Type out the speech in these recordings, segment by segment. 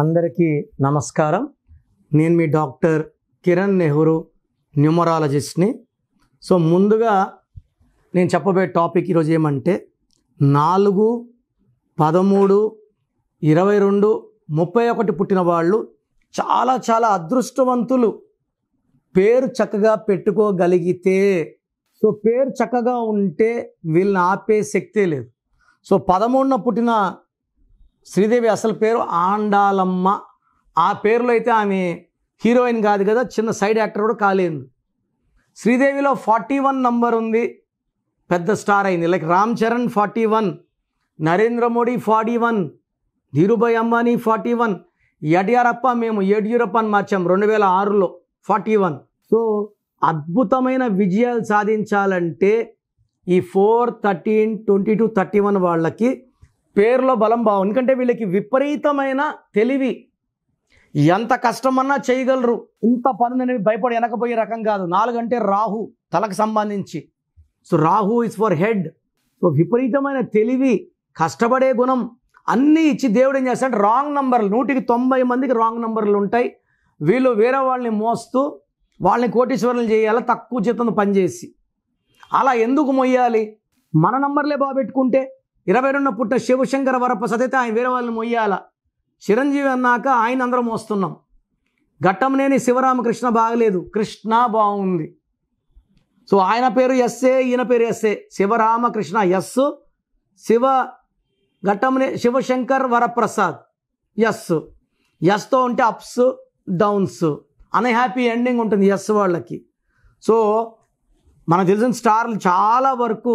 అందరికీ నమస్కారం. నేను మీ డాక్టర్ కిరణ్ నెహ్రూ, న్యూమరాలజిస్ట్ని. సో ముందుగా నేను చెప్పబోయే టాపిక్ ఈరోజు ఏమంటే 4, 13, 22, 31 పుట్టిన వాళ్ళు చాలా అదృష్టవంతులు. పేరు చక్కగా పెట్టుకోగలిగితే, సో పేరు చక్కగా ఉంటే వీళ్ళని ఆపే శక్తే లేదు. సో 13న పుట్టిన శ్రీదేవి అసలు పేరు ఆండాలమ్మ. ఆ పేరులో అయితే ఆమె హీరోయిన్ కాదు కదా, చిన్న సైడ్ యాక్టర్ కూడా కాలేదు. శ్రీదేవిలో 41 నంబర్ ఉంది, పెద్ద స్టార్ అయింది. లైక్ రామ్ చరణ్ 41, నరేంద్ర మోడీ 41, ధీరుభాయ్ అంబానీ 41, యడ్యూరప్ప మేము యడ్యూరప్ప అని మార్చాం 2006లో 41. సో అద్భుతమైన విజయాలు సాధించాలంటే ఈ 4, 13, 22, 31 వాళ్ళకి పేరులో బలం బాగుంది. ఎందుకంటే వీళ్ళకి విపరీతమైన తెలివి, ఎంత కష్టమన్నా చేయగలరు. ఇంత పనులు భయపడి వెనకపోయే రకం కాదు. 4 అంటే రాహు, తలకు సంబంధించి. So Rahu is for head. So విపరీతమైన తెలివి, కష్టపడే గుణం అన్నీ ఇచ్చి దేవుడు ఏం చేస్తాడు, రాంగ్ నంబర్లు 100కి 90 మందికి రాంగ్ నంబర్లు ఉంటాయి. వీళ్ళు వేరే వాళ్ళని మోస్తూ వాళ్ళని కోటీశ్వరులు చేయాలి తక్కువ జీతంతో పనిచేసి. అలా ఎందుకు మొయ్యాలి? మన నంబర్లే బాగా పెట్టుకుంటే 22న పుట్టిన శివశంకర వరప్రసాద్ అయితే ఆయన వేరే వాళ్ళని మొయ్యాల. చిరంజీవి అన్నాక ఆయన అందరం మోస్తున్నాం. ఘట్టంనేని శివరామకృష్ణ బాగలేదు, కృష్ణ బాగుంది. సో ఆయన పేరు ఎస్ఏ, ఈయన పేరు ఎస్ఏ, శివరామకృష్ణ ఎస్, శివశంకర్ వరప్రసాద్ ఎస్తో ఉంటే అప్స్ డౌన్స్, అన్హ్యాపీ ఎండింగ్ ఉంటుంది ఎస్ వాళ్ళకి. సో మనకు తెలిసిన స్టార్లు చాలా వరకు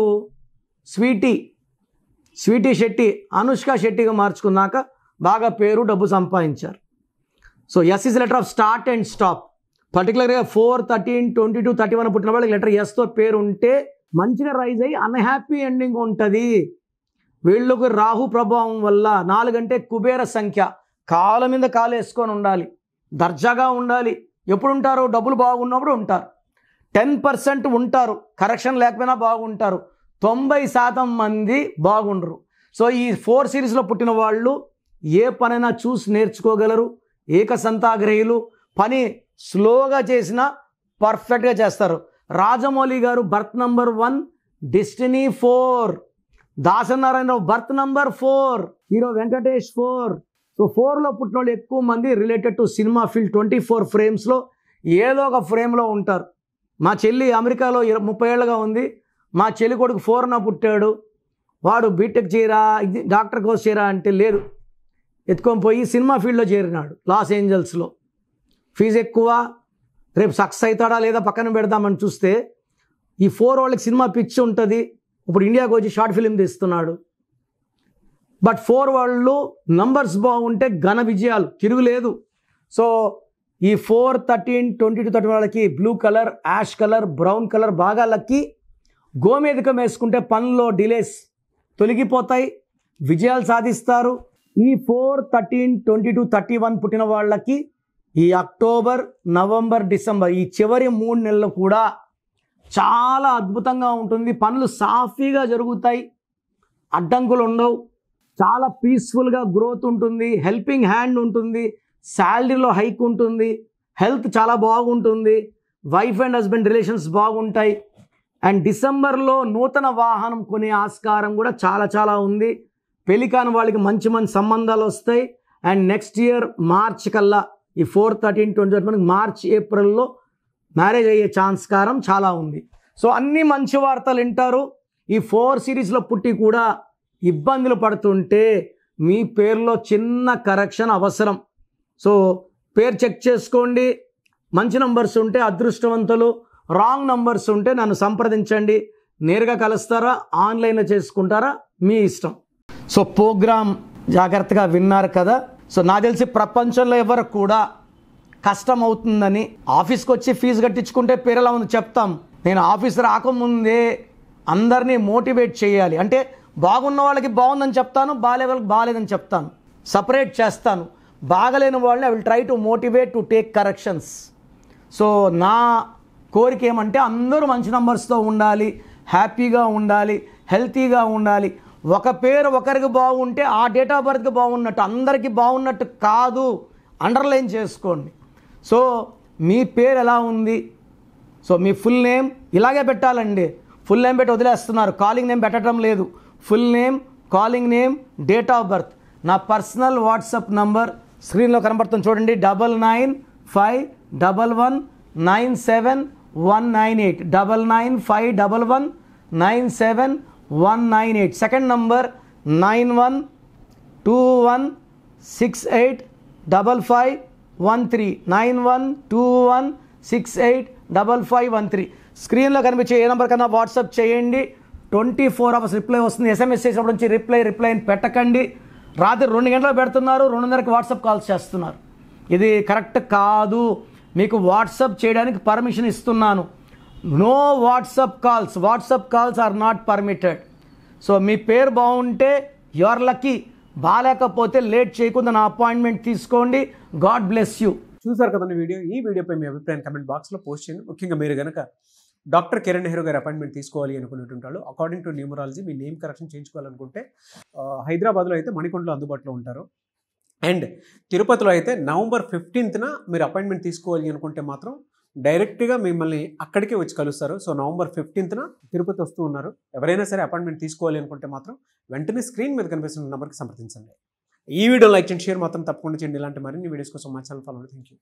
స్వీటీ శెట్టి, అనుష్క శెట్టిగా మార్చుకున్నాక బాగా పేరు, డబ్బు సంపాదించారు. So S is letter of start and stop. పర్టికులర్గా 4, 13, 22, 31 పుట్టిన వాళ్ళకి లెటర్ ఎస్తో పేరు ఉంటే మంచిగా రైజ్ అయ్యి అన్హ్యాపీ ఎండింగ్ ఉంటుంది. వీళ్ళకు రాహు ప్రభావం వల్ల 4 అంటే కుబేర సంఖ్య. కాళ్ళ మీద కాలు వేసుకొని ఉండాలి, దర్జాగా ఉండాలి. ఎప్పుడు ఉంటారు? డబ్బులు బాగున్నప్పుడు ఉంటారు. 10% ఉంటారు, కరెక్షన్ లేకపోయినా బాగుంటారు. 90% మంది బాగుండరు. సో ఈ 4 సిరీస్లో పుట్టిన వాళ్ళు ఏ పనైనా చూసి నేర్చుకోగలరు. ఏకసంతాగ్రహీలు, పని స్లోగా చేసినా పర్ఫెక్ట్గా చేస్తారు. రాజమౌళి గారు birth number 1, destiny 4. Dasanarayanarao birth number 4, hero Venkatesh 4. So 4లో పుట్టిన వాళ్ళు ఎక్కువ మంది రిలేటెడ్ టు సినిమా ఫీల్డ్ 24 ఫ్రేమ్స్లో ఏదో ఒక ఫ్రేమ్లో ఉంటారు. మా చెల్లి అమెరికాలో 30 ఏళ్ళగా ఉంది. మా చెల్లి కొడుకు 4న పుట్టాడు. వాడు బీటెక్ చేయరా, డాక్టర్ కోర్స్ చేయరా అంటే లేదు, ఎత్తుకొని పోయి సినిమా ఫీల్డ్లో చేరినాడు లాస్ ఏంజల్స్లో. ఫీజు ఎక్కువ, రేపు సక్సెస్ అవుతాడా లేదా పక్కన పెడదామని చూస్తే ఈ 4 వాళ్ళకి సినిమా పిచ్చి ఉంటుంది. ఇప్పుడు ఇండియాకి వచ్చి షార్ట్ ఫిలిం తీస్తున్నాడు. బట్ 4 వాళ్ళు నంబర్స్ బాగుంటే ఘన విజయాలు, తిరుగులేదు. సో ఈ 4, 13, 22, 30 వాళ్ళకి blue colour, ash colour, brown colour బాగా లక్కీ. గోమేధికం వేసుకుంటే పనుల్లో డిలేస్ తొలగిపోతాయి, విజయాలు సాధిస్తారు. ఈ 4, 13, 22, 31 పుట్టిన వాళ్ళకి ఈ అక్టోబర్, నవంబర్, డిసెంబర్ ఈ చివరి 3 నెలలు కూడా చాలా అద్భుతంగా ఉంటుంది. పనులు సాఫీగా జరుగుతాయి, అడ్డంకులు ఉండవు, చాలా పీస్ఫుల్గా గ్రోత్ ఉంటుంది, హెల్పింగ్ హ్యాండ్ ఉంటుంది, శాలరీలో హైక్ ఉంటుంది, హెల్త్ చాలా బాగుంటుంది, వైఫ్ అండ్ హస్బెండ్ రిలేషన్స్ బాగుంటాయి. అండ్ డిసెంబర్లో నూతన వాహనం కొనే ఆస్కారం కూడా చాలా ఉంది. పెళ్లి కాని వాళ్ళకి మంచి సంబంధాలు వస్తాయి. అండ్ నెక్స్ట్ ఇయర్ మార్చ్ కల్లా ఈ 4, 13, 20 మార్చ్, ఏప్రిల్లో మ్యారేజ్ అయ్యే ఛాన్స్కారం చాలా ఉంది. సో అన్ని మంచి వార్తలు వింటారు. ఈ 4 సిరీస్లో పుట్టి కూడా ఇబ్బందులు పడుతుంటే మీ పేరులో చిన్న కరెక్షన్ అవసరం. సో పేరు చెక్ చేసుకోండి. మంచి నంబర్స్ ఉంటే అదృష్టవంతులు, రాంగ్ నంబర్స్ ఉంటే నన్ను సంప్రదించండి. నేరుగా కలుస్తారా, ఆన్లైన్లో చేసుకుంటారా, మీ ఇష్టం. సో ప్రోగ్రామ్ జాగ్రత్తగా విన్నారు కదా. సో నాకు తెలిసి ప్రపంచంలో ఎవరు కూడా కష్టం అవుతుందని ఆఫీస్కి వచ్చి ఫీజు కట్టించుకుంటే పేరులా ఉంది చెప్తాం. నేను ఆఫీస్ రాకముందే అందరినీ మోటివేట్ చేయాలి. అంటే బాగున్న వాళ్ళకి బాగుందని చెప్తాను, బాగాలే వాళ్ళకి బాగాలేదని చెప్తాను, సపరేట్ చేస్తాను. బాగలేని వాళ్ళని I will try to motivate to take corrections. So నా కోరిక ఏమంటే అందరూ మంచి నంబర్స్తో ఉండాలి, హ్యాపీగా ఉండాలి, హెల్తీగా ఉండాలి. ఒక పేరు ఒకరికి బాగుంటే ఆ డేట్ ఆఫ్ బర్త్కి బాగున్నట్టు, అందరికీ బాగున్నట్టు కాదు. అండర్లైన్ చేసుకోండి. సో మీ పేరు ఎలా ఉంది, సో మీ ఫుల్ నేమ్ ఇలాగే పెట్టాలండి. ఫుల్ నేమ్ పెట్టి వదిలేస్తున్నారు, కాలింగ్ నేమ్ పెట్టడం లేదు. Full name, calling name, date of birth. నా పర్సనల్ వాట్సాప్ నంబర్ స్క్రీన్లో కనబడుతుంది చూడండి, 9951197198, 9951197198. Second number 9121685513, 9121685513. స్క్రీన్లో కనిపించే ఏ నెంబర్ కన్నా వాట్సాప్ చేయండి. 24 hours రిప్లై వస్తుంది. SMS చేసినప్పటి నుంచి రిప్లై పెట్టకండి. రాత్రి 2 గంటలకు పెడుతున్నారు, 2:30కి వాట్సాప్ కాల్స్ చేస్తున్నారు. ఇది కరెక్ట్ కాదు. మీకు వాట్సాప్ చేయడానికి పర్మిషన్ ఇస్తున్నాను. No WhatsApp calls are not permitted. So మీ పేరు బాగుంటే యువర్ లక్కీ, బాగాలేకపోతే లేట్ చేయకుండా నా అపాయింట్మెంట్ తీసుకోండి. God bless you. చూసారు కదండి వీడియో. ఈ వీడియోపై మీ అభిప్రాయం కమెంట్ బాక్స్లో పోస్ట్ చేయండి. ముఖ్యంగా మీరు కనుక డాక్టర్ కిరణ్ నెహ్రూ గారి అపాయింట్మెంట్ తీసుకోవాలి అనుకున్నట్టుంటారు, అకార్డింగ్ టు న్యూమరాలజీ మీ నేమ్ కరెక్షన్ చేయించుకోవాలనుకుంటే హైదరాబాద్లో అయితే మణికొండలో అందుబాటులో ఉంటారు. అండ్ తిరుపతిలో అయితే November 15th మీరు అపాయింట్మెంట్ తీసుకోవాలి అనుకుంటే మాత్రం డైరెక్ట్గా మిమ్మల్ని అక్కడికే వచ్చి కలుస్తారు. సో November 15th తిరుపతి వస్తూ ఉన్నారు. ఎవరైనా సరే అపాయింట్మెంట్ తీసుకోవాలి అనుకుంటే మాత్రం వెంటనే స్క్రీన్ మీద కనిపిస్తున్న నెంబర్కి సంప్రదించండి. ఈ వీడియో లైక్ చేయండి, షేర్ మాత్రం తప్పకుండా చేయండి. ఇలాంటి మరిన్ని వీడియోస్ కోసం మా ఛానల్ ఫాలో అవ్వండి. Thank you.